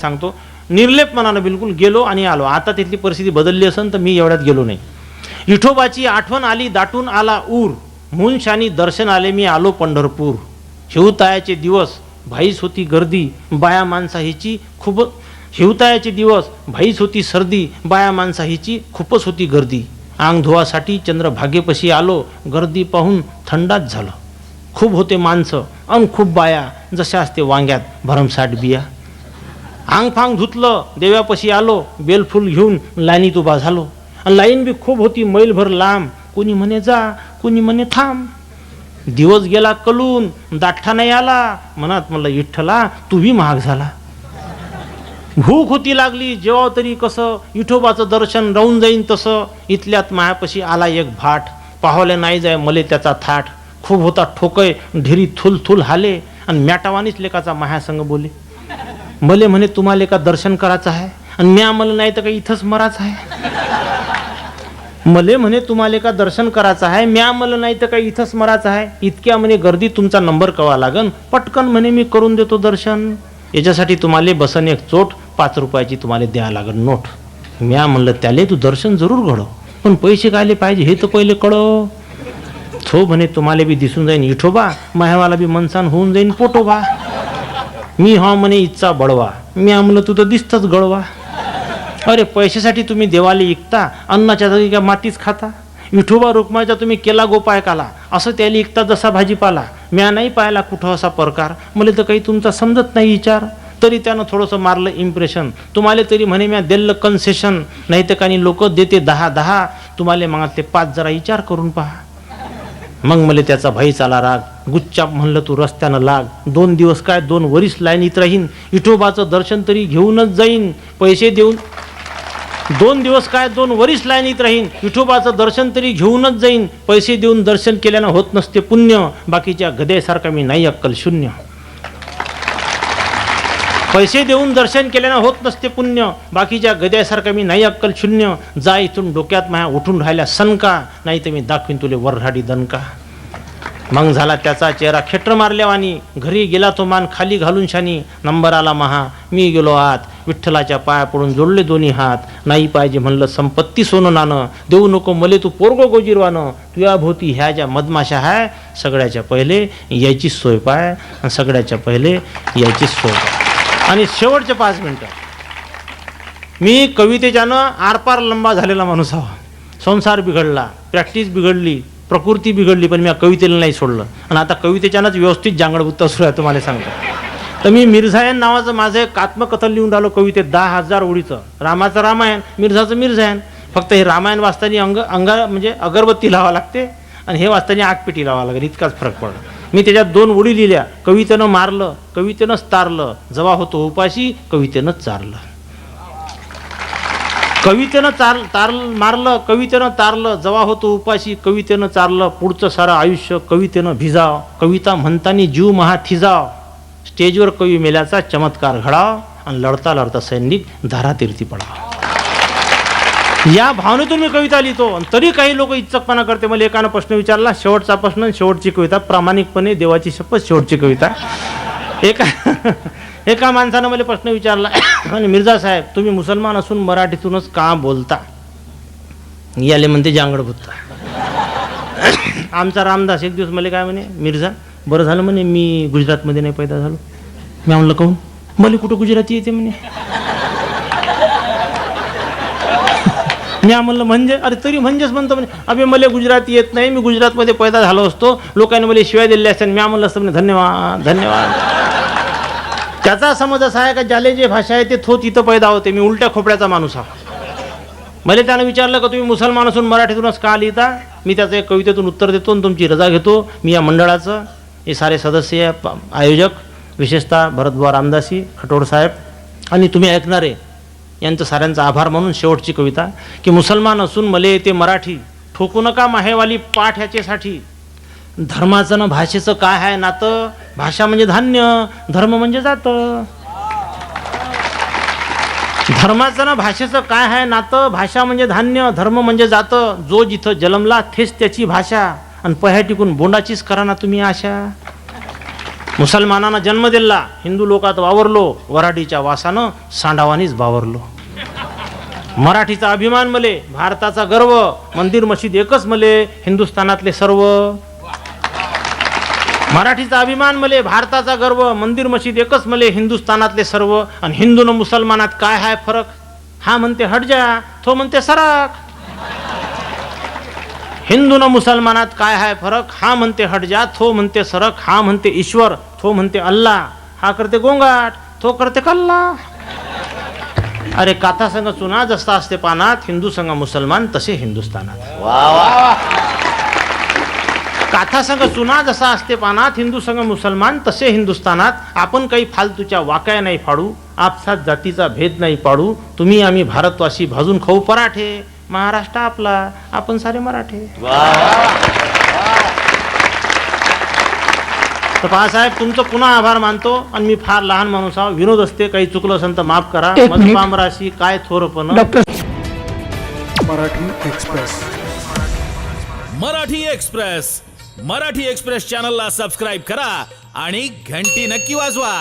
सांगतो, निर्लेपपणानं बिलकुल गेलो आणि आलो. आता तिथली परिस्थिती बदलली असेल तर मी एवढ्यात गेलो नाही. विठोबाची आठवण आली दाटून आला ऊर, मुनशानी दर्शन आले मी आलो पंढरपूर. शिवतायाचे दिवस भाईच होती गर्दी, बाया माणसा हिची खूप. शिवतायाचे दिवस भाईच होती सर्दी, बाया माणसा हिची खूपच होती गर्दी. अंग धुवासाठी चंद्रभागेपशी आलो, गर्दी पाहून थंडाच झालं. खूप होते माणसं अन खूप बाया, जशा असते वांग्यात भरमसाठ बिया. आंगफांग धुतलं देव्यापशी आलो, बेलफूल घेऊन लाईनीत उभा झालो. आणि लाईन बी खूप होती मैलभर लांब, कोणी म्हणे जा कोणी म्हणे थांब. दिवस गेला कलून दाठा नाही आला, मनात म्हणलं विठ्ठला तू बी महाग झाला. भूक होती लागली जेव्हा तरी कसं, विठोबाचं दर्शन राहून जाईन तसं. इथल्यात मायापशी आला एक भाट, पाहले नाही जाय मले त्याचा थाट. खूप होता ठोकय ढेरी थुल थुल हाले, आणि मॅटावानीच लेकाचा माह्यासंग बोले. मले म्हणे तुम्हाला का दर्शन करायचं आहे, आणि म्या मला नाही तर काही इथंच मरायचं आहे. मले म्हणे तुम्हाला का दर्शन करायचं आहे, म्या मला नाही तर काही इथंच मरायचं आहे. इतक्या म्हणे गर्दी तुमचा नंबर कवा लागन, पटकन म्हणे मी करून देतो दर्शन. याच्यासाठी तुम्हाला बसन एक चोट, 5 रुपयाची तुम्हाला द्या लागन नोट. म्या म्हणलं त्याले तू दर्शन जरूर घडव, पण पैसे कायले पाहिजे हे तर पहिले कळव. थो म्हणे तुम्हाला बी दिसून जाईन विठोबा, माह्यावाला बी मनसान होऊन जाईन पोटोबा. मी हा म्हणे इच्छा बळवा, मी म्हणलं तू तर दिसतच गळवा. अरे पैशासाठी तुम्ही देवाले इकता, अन्नाच्या जागी का मातीच खाता. विठोबा रुक्माचा तुम्ही केला गोपाय काला, असं त्याला इकता जसा भाजीपाला. म्या नाही पाहिला कुठं असा प्रकार, मला तर काही तुमचा समजत नाही विचार. तरी त्यानं थोडंसं मारलं इम्प्रेशन. तुम्हाला तरी म्हणे म्या दिलं कन्सेशन, नाही तर काही लोक देते 10-10, तुम्हाला मागतले 5, जरा विचार करून पहा. मग मला त्याचा भाईच आला राग. गुच्चाप म्हणलं तू रस्त्यानं लाग, 2 दिवस काय 2 वरीस लाईनीत राहीन, विठोबाचं दर्शन तरी घेऊनच जाईन. पैसे देऊन 2 दिवस काय 2 वरीस लाईनीत राहीन, विठोबाचं दर्शन तरी घेऊनच जाईन. पैसे देऊन दर्शन केल्यानं होत नसते पुण्य, बाकीच्या गधेसारखा मी नाही अक्कल शून्य. पैसे देऊन दर्शन केल्यानं होत नसते पुण्य, बाकीच्या गद्यासारखा मी नाही अक्कल शून्य. जा इथून डोक्यात माया उठून राहिल्या सनका, नाही तर मी दाखवीन तुले वरराडी दणका. मग झाला त्याचा चेहरा खेटर मारल्यावानी, घरी गेला तो मान खाली घालून शानी. नंबर आला महा, मी गेलो आत, विठ्ठलाच्या पाया पडून जोडले दोन्ही हात. नाही पाहिजे म्हणलं संपत्ती सोनं नाणं, देऊ नको मले तू पोरगो गोजीरवानं. तुझ्या भोवती ह्या ज्या मधमाशा आहे, सगळ्याच्या पहिले यायची सोय पाय, सगळ्याच्या पहिले यायची सोय पाय. आणि शेवटचे 5 मिनटं, मी कवितेच्यानं आरपार लंबा झालेला माणूस हवा. संसार बिघडला, प्रॅक्टिस बिघडली, प्रकृती बिघडली, पण मी कवितेला नाही सोडलं. आणि आता कवितेच्यानंच व्यवस्थित जांगडबुत्ता सुरू आहे तुम्हाला सांगतो. तर मी मिर्झायन नावाचं माझं एक आत्मकथन लिहून राहिलो कवितेत, 10,000 ओळीचं. रामाचं रामायण, मिर्झाचं मिर्झायन. फक्त हे रामायण वाचताना अंगा म्हणजे अगरबत्ती लावा लागते, आणि हे वाचताना आगपेटी लावा लागेल, इतकाच फरक पडला. मी त्याच्यात 2 ओळी लिहिल्या, कवितेनं मारलं कवितेनंच तारलं, जेव्हा होतो उपाशी कवितेनं चारलं. कवितेनं मारलं कवितेनं तारलं, जेव्हा होतो उपाशी कवितेनं चारलं. पुढचं सारं आयुष्य कवितेनं भिजाव, कविता म्हणतानी जीव महा थिजाव. स्टेजवर कवी मेल्याचा चमत्कार घडाव, आणि लढता लढता सैनिक धारातीर्थी पडाव. या भावनेतून मी कविता लिहितो. तरी काही लोक इच्छकपणा करते. मला एकानं प्रश्न विचारला, शेवटचा प्रश्न, शेवटची कविता, प्रामाणिकपणे देवाची शपथ शेवटची कविता. एका माणसानं मला प्रश्न विचारला, आणि मिर्झा साहेब तुम्ही मुसलमान असून मराठीतूनच का बोलता. याले म्हणते जांगडबुत्ता. आमचा रामदास एक दिवस मला काय म्हणे, मिर्झा बरं झालं म्हणे मी गुजरातमध्ये नाही पैदा झालो. मी म्हणलं कहून, मला कुठं गुजराती येते म्हणे. मी म्हणलं म्हणजे, अरे तरी म्हणजेच म्हणतो म्हणे. अबे मला गुजराती येत नाही, मी गुजरातमध्ये पैदा झालो असतो, लोकांनी मला शिवाय दिल्या असत्या. मी म्हणलं असतं म्हणे धन्यवाद धन्यवाद. त्याचा समज असा आहे का ज्याले जे भाषा आहे ते थो तिथं पैदा होते. मी उलट्या खोपड्याचा माणूस आहे. मला त्यानं विचारलं का तुम्ही मुसलमान असून मराठीतूनच का लिहिता. मी त्याचं एक कवितेतून उत्तर देतो आणि तुमची रजा घेतो. मी या मंडळाचं हे सारे सदस्य आयोजक, विशेषतः भरतबुवा रामदासी खटोड साहेब आणि तुम्ही ऐकणारे यांचं साऱ्यांचा आभार मानून शेवटची कविता, की मुसलमान असून मले येते मराठी, ठोकू नका माहेवाली पाठ ह्याच्यासाठी. धर्माचं न भाषेचं काय आहे नातं, भाषा म्हणजे धान्य, धर्म म्हणजे जातं. धर्माचं न भाषेचं काय आहे नातं, भाषा म्हणजे धान्य, धर्म म्हणजे जातं. जो जिथं जन्मला तेच त्याची भाषा, आणि पह्या टिकून बोंडाचीच करा ना तुम्ही आशा. मुसलमानांना जन्म दिला, हिंदू लोकात वावरलो, वराठीच्या वासानं सांडावानीच बावरलो. मराठीचा अभिमान मले, भारताचा गर्व, मंदिर मशीद एकच मले, हिंदुस्थानातले सर्व. मराठीचा अभिमान मले, भारताचा गर्व, मंदिर मशीद एकच मले, हिंदुस्थानातले सर्व. आणि हिंदू न मुसलमानात काय हाय फरक? हा म्हणते हट जा, तो म्हणते सरक. हिंदू न मुसलमानात काय हाय फरक? हा म्हणते हट जा, तो म्हणते सरक. हा म्हणते ईश्वर, तो म्हणते अल्लाह. हा करते गोंगाट, तो करते कल्ला. अरे काथा संग चुना जसा असते पानात, हिंदू संग मुसलमान तसे हिंदुस्थानात. काथा संग चुना जसा असते पानात, हिंदू संग मुसलमान तसे हिंदुस्थानात. आपण काही फालतूच्या वाकाया नाही फाडू, आपसात जातीचा भेद नाही पाडू. तुम्ही आम्ही भारतवासी भाजून खाऊ पराठे, महाराष्ट्र आपला, आपण सारे मराठे. तर बाळासाहेब तुमचं पुन्हा आभार मानतो. आणि मी फार लहान माणूस आहो, विनोद असते, काही चुकलं असेल तर माफ करा. मधुपामराशी काय थोरपण. मराठी एक्सप्रेस चॅनलला सबस्क्राईब करा आणि घंटी नक्की वाजवा.